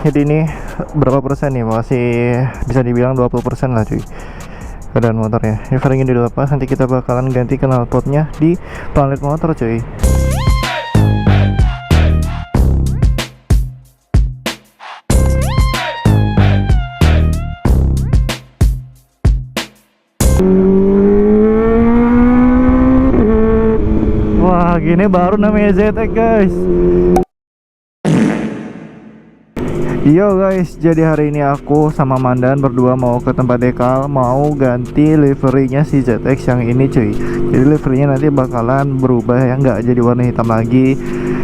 Jadi ini berapa persen nih? Masih bisa dibilang 20% lah cuy keadaan motornya. Ini fairingnya dilepas, nanti kita bakalan ganti knalpotnya di Planet Motor cuy. Wah, gini baru namanya ZX guys. Yo guys, jadi hari ini aku sama Mandan berdua mau ke tempat dekal, mau ganti liverynya si ZX yang ini cuy. Jadi liverynya nanti bakalan berubah ya, nggak jadi warna hitam lagi.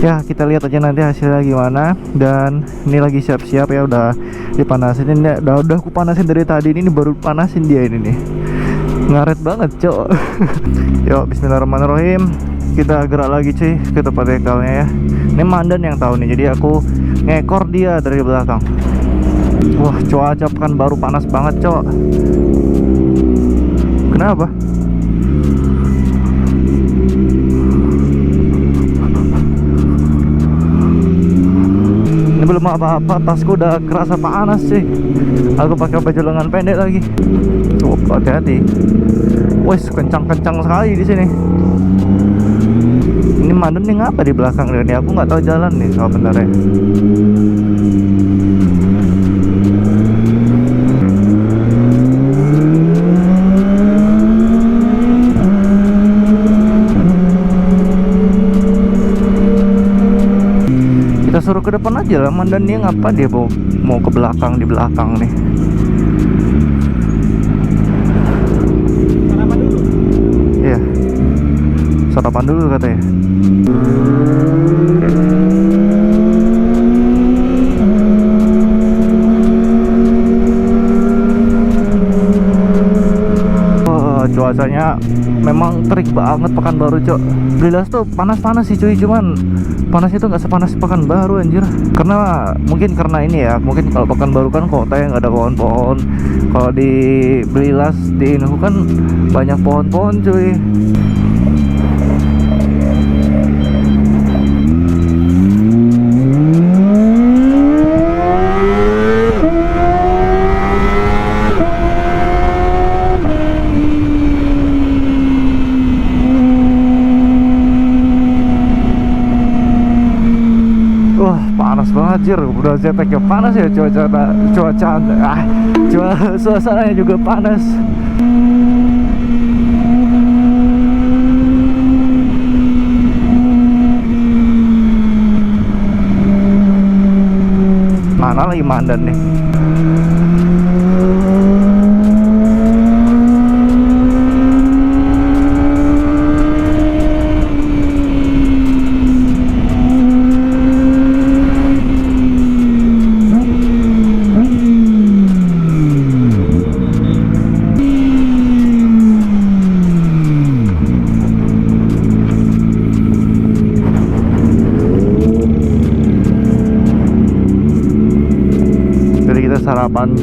Ya kita lihat aja nanti hasilnya gimana. Dan ini lagi siap-siap ya, udah dipanasin ini, udah aku panasin dari tadi. Ini baru panasin dia ini nih, ngaret banget cok. Yo bismillahirrahmanirrahim, kita gerak lagi cuy ke tempat dekalnya ya. Ini Mandan yang tahu nih, jadi aku ngekor dia dari belakang. Wah, cuaca kan baru panas banget cok. Kenapa? Ini belum apa-apa, tasku udah kerasa panas sih. Aku pakai baju lengan pendek lagi. Coba hati-hati. Wes kencang-kencang sekali di sini. Ini Mandan nih ngapa di belakang ini? Aku nggak tahu jalan nih soal benarnya. Kita suruh ke depan aja lah. Mandan nih ngapa dia mau ke belakang, di belakang nih. Sarapan dulu. Iya. Sarapan dulu katanya. Cuacanya memang terik banget Pekanbaru cok. Blilas tuh panas-panas sih cuy, cuman panasnya tuh nggak sepanas Pekanbaru anjir. Karena mungkin karena ini ya, mungkin kalau Pekanbaru kan kota yang nggak ada pohon-pohon. Kalau di Blilas di Inuh kan banyak pohon-pohon cuy. Wah panas banget jir, udah ZX ya panas ya, suasananya juga panas. Mana lagi Mandan nih?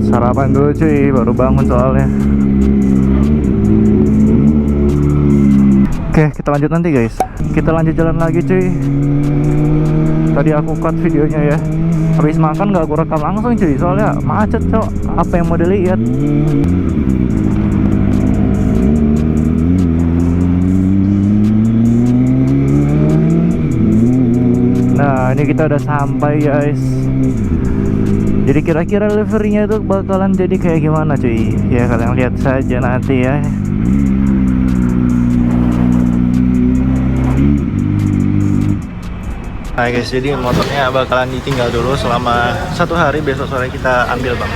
Sarapan dulu cuy, baru bangun soalnya. Oke kita lanjut nanti guys, kita lanjut jalan lagi cuy. Tadi aku cut videonya ya, habis makan gak aku rekam langsung cuy, soalnya macet cok. Apa yang mau dilihat? Nah ini kita udah sampai guys. Jadi kira-kira liverynya itu bakalan jadi kayak gimana cuy? Ya kalian lihat saja nanti ya. Nah guys, jadi motornya bakalan ditinggal dulu selama 1 hari. Besok sore kita ambil bang.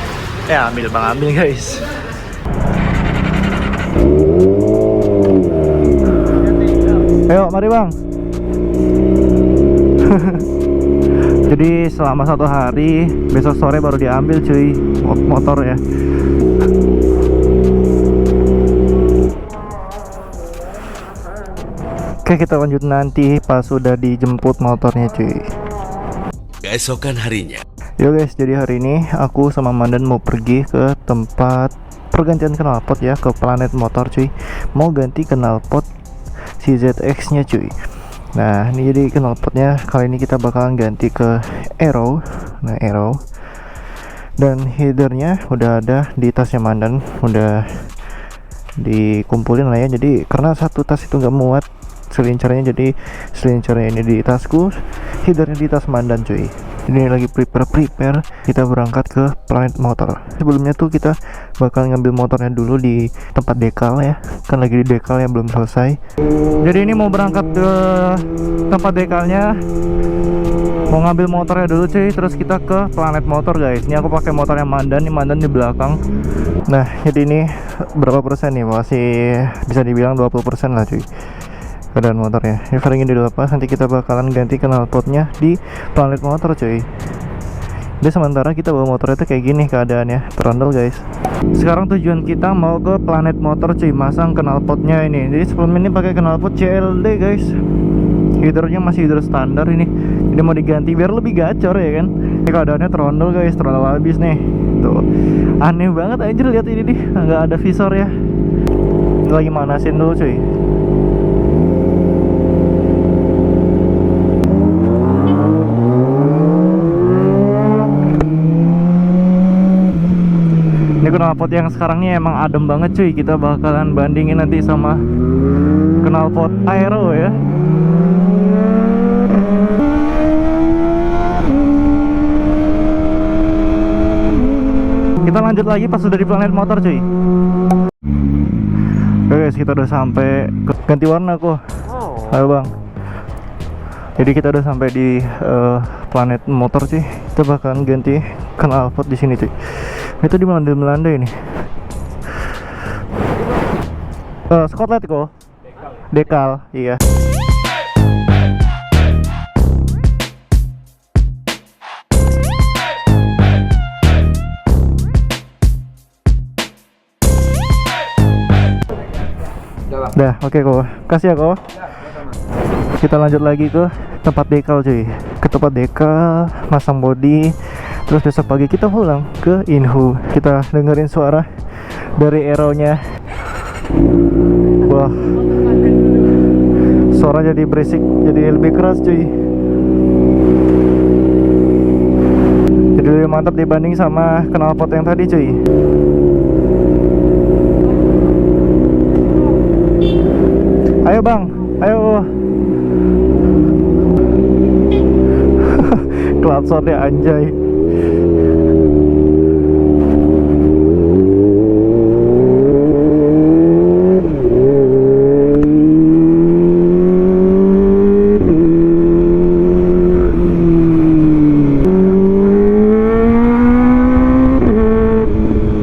Ambil guys. Ayo mari bang. Jadi selama 1 hari, besok sore baru diambil cuy motor ya. Oke kita lanjut nanti pas sudah dijemput motornya cuy. Keesokan harinya. Yo guys, jadi hari ini aku sama Mandan mau pergi ke tempat pergantian knalpot ya, ke Planet Motor cuy. Mau ganti knalpot si ZX nya cuy. Nah ini jadi knalpotnya kali ini kita bakalan ganti ke Aero. Nah Aero Dan headernya udah ada di tasnya Mandan, udah dikumpulin lah ya. Jadi karena satu tas itu nggak muat selincarnya, jadi selincarnya ini di tasku, headernya di tas Mandan cuy. Ini lagi prepare kita berangkat ke Planet Motor. Sebelumnya tuh kita bakal ngambil motornya dulu di tempat dekal ya, kan lagi di dekal ya, belum selesai. Jadi ini mau berangkat ke tempat dekalnya, mau ngambil motornya dulu cuy, terus kita ke Planet Motor guys. Ini aku pakai motornya Mandan, ini Mandan di belakang. Nah jadi ini berapa persen nih, masih bisa dibilang 20% lah cuy keadaan motornya. Ini faringnya dilepas, nanti kita bakalan ganti knalpotnya di Planet Motor cuy. Jadi sementara kita bawa motor itu kayak gini keadaannya, terondol guys. Sekarang tujuan kita mau ke Planet Motor cuy, masang knalpotnya ini. Jadi sebelum ini pakai knalpot CLD guys, headernya masih header standar ini. Ini mau diganti biar lebih gacor ya kan. Ini keadaannya terondol guys, terondol habis nih. Tuh, aneh banget anjir, lihat ini nih, nggak ada visor ya. Ini lagi manasin dulu cuy. Ini knalpot yang sekarang ini emang adem banget cuy. Kita bakalan bandingin nanti sama knalpot Aero ya. Kita lanjut lagi pas sudah di Planet Motor cuy. Oke guys, kita udah sampai. Ganti warna kok. Ayo bang. Jadi kita udah sampai di Planet Motor cuy. Kita bakalan ganti knalpot di sini cuy. Itu di Belanda ini. Scotland kok. Dekal, iya. Dah, oke kok. Kasih ya kok. Kita lanjut lagi ke tempat dekal cuy. Ke tempat dekal, masang bodi. Terus besok pagi kita pulang ke Inhu. Kita dengerin suara dari Aero-nya. Wah, suara jadi berisik, jadi lebih keras cuy. Jadi lebih mantap dibanding sama knalpot yang tadi cuy. Ayo bang, ayo. Klatsonnya anjay.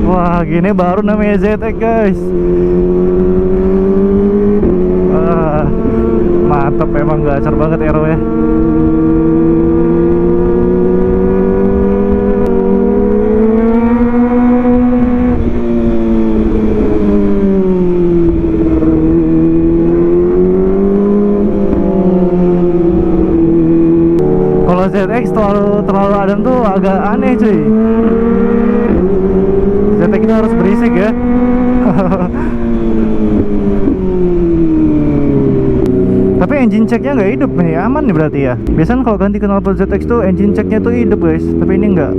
Wah, gini baru namanya ZX guys. Mantap, emang gacor banget Aero ya. Kalau ZX terlalu adem tuh agak aneh cuy. ZX itu harus berisik ya. Tapi engine checknya nggak hidup nih, aman nih berarti ya. Biasanya kalau ganti knalpot ZX tuh engine checknya tuh hidup guys, tapi ini enggak.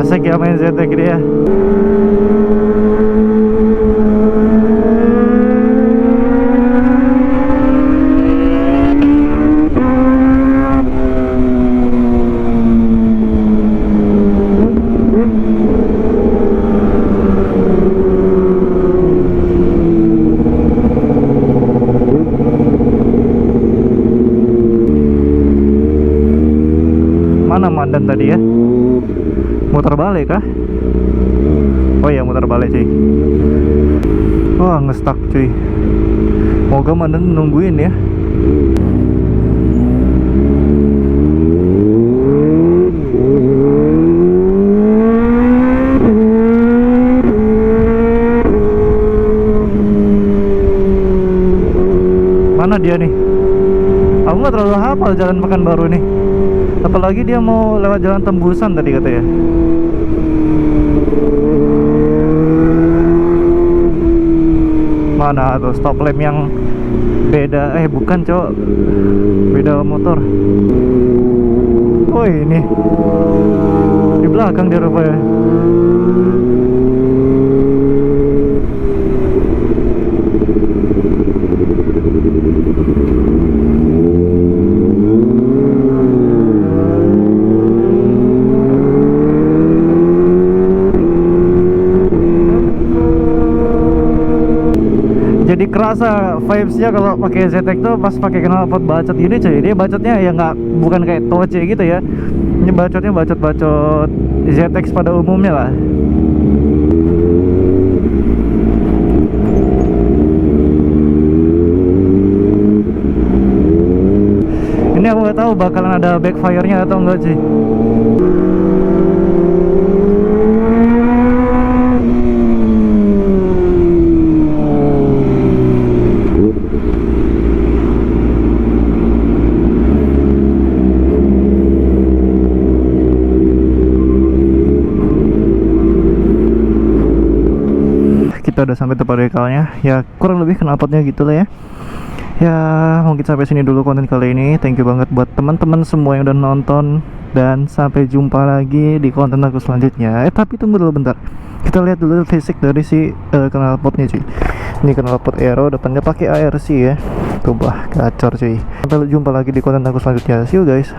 Asik ya main ZX dia. Mana Mandan tadi ya? Muter balik kah? Oh iya, muter balik cuy. Wah, ngestak cuy. Moga Mandan nungguin ya. mana dia nih? Aku nggak terlalu hafal jalan Pekanbaru nih. Apalagi dia mau lewat jalan tembusan tadi katanya. Mana tuh stop lamp yang beda? Bukan cok, beda motor. Oh ini di belakang dia rupanya. Jadi kerasa vibes-nya kalau pakai ZX tuh pas pakai knalpot bacot gini cuy. Dia bacotnya ya nggak, bukan kayak Toce gitu ya. Ini bacotnya bacot-bacot ZX pada umumnya lah. Ini aku nggak tahu bakalan ada backfire-nya atau enggak sih. Kita udah sampai tempat bekalnya. Ya kurang lebih knalpotnya gitu lah ya. Ya mungkin sampai sini dulu konten kali ini. Thank you banget buat teman-teman semua yang udah nonton, dan sampai jumpa lagi di konten aku selanjutnya. Tapi tunggu dulu bentar, kita lihat dulu fisik dari si knalpotnya cuy. Ini knalpot Aero, depannya pakai ARC ya. Tuh bah, gacor cuy. Sampai jumpa lagi di konten aku selanjutnya. See you guys.